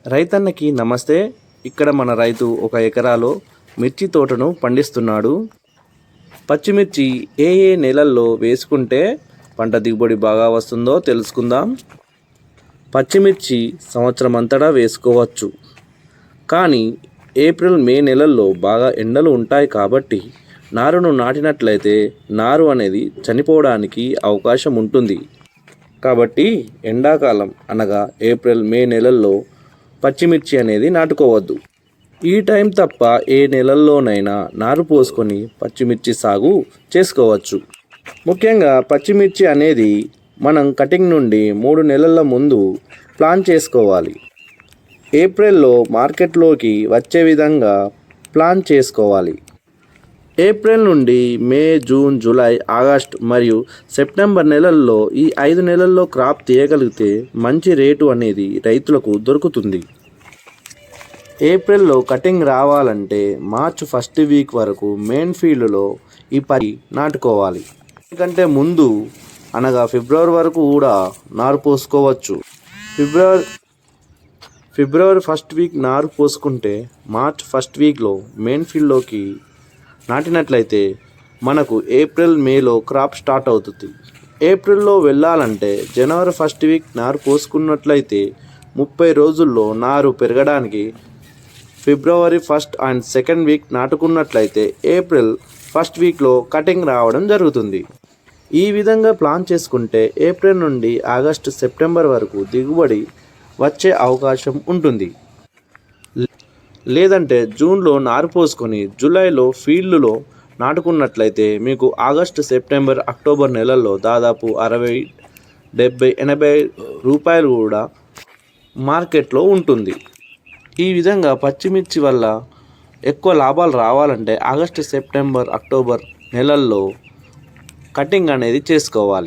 రైతన్నకి నమస్తే. ఇక్కడ మన రైతు ఒక ఎకరాలో మిర్చి తోటను పండిస్తున్నాడు. పచ్చిమిర్చి ఏ ఏ నెలల్లో వేసుకుంటే పంట దిగుబడి బాగా వస్తుందో తెలుసుకుందాం. పచ్చిమిర్చి సంవత్సరం అంతటా వేసుకోవచ్చు, కానీ ఏప్రిల్ మే నెలల్లో బాగా ఎండలు ఉంటాయి కాబట్టి నారును నాటినట్లయితే నారు అనేది చనిపోవడానికి అవకాశం ఉంటుంది. కాబట్టి ఎండాకాలం అనగా ఏప్రిల్ మే నెలల్లో పచ్చిమిర్చి అనేది నాటుకోవద్దు. ఈ టైం తప్ప ఏ నెలల్లోనైనా నారు పోసుకొని పచ్చిమిర్చి సాగు చేసుకోవచ్చు. ముఖ్యంగా పచ్చిమిర్చి అనేది మనం కటింగ్ నుండి 3 నెలల ముందు ప్లాన్ చేసుకోవాలి. ఏప్రిల్లో మార్కెట్లోకి వచ్చే విధంగా ప్లాన్ చేసుకోవాలి. ఏప్రిల్ నుండి మే, జూన్, జూలై, ఆగస్ట్ మరియు సెప్టెంబర్ నెలల్లో ఈ 5 నెలల్లో క్రాప్ తీయగలిగితే మంచి రేటు అనేది రైతులకు దొరుకుతుంది. ఏప్రిల్లో కటింగ్ రావాలంటే మార్చ్ ఫస్ట్ వీక్ వరకు మెయిన్ ఫీల్డ్లో ఈ పత్తి నాటుకోవాలి. ఎందుకంటే ముందు అనగా ఫిబ్రవరి వరకు కూడా నారు పోసుకోవచ్చు. ఫిబ్రవరి ఫస్ట్ వీక్ నారు పోసుకుంటే మార్చ్ ఫస్ట్ వీక్లో మెయిన్ ఫీల్డ్లోకి నాటినట్లయితే మనకు ఏప్రిల్ మేలో క్రాప్ స్టార్ట్ అవుతుంది. ఏప్రిల్లో వెళ్ళాలంటే జనవరి ఫస్ట్ వీక్ నారు పోసుకున్నట్లయితే 30 రోజుల్లో నారు పెరగడానికి February first and second week నాటుకున్నట్లయితే ఏప్రిల్ ఫస్ట్ వీక్లో కటింగ్ రావడం జరుగుతుంది. ఈ విధంగా ప్లాన్ చేసుకుంటే ఏప్రిల్ నుండి ఆగస్టు సెప్టెంబర్ వరకు దిగుబడి వచ్చే అవకాశం ఉంటుంది. లేదంటే జూన్లో నారు పోసుకొని జూలైలో ఫీల్డ్లో నాటుకున్నట్లయితే మీకు ఆగస్టు సెప్టెంబర్ అక్టోబర్ నెలల్లో దాదాపు 60, 70, 80 రూపాయలు కూడా మార్కెట్లో ఉంటుంది. ఈ విధంగా పచ్చిమిర్చి వల్ల ఎక్కువ లాభాలు రావాలంటే ఆగస్టు సెప్టెంబర్ అక్టోబర్ నెలల్లో కటింగ్ అనేది చేసుకోవాలి.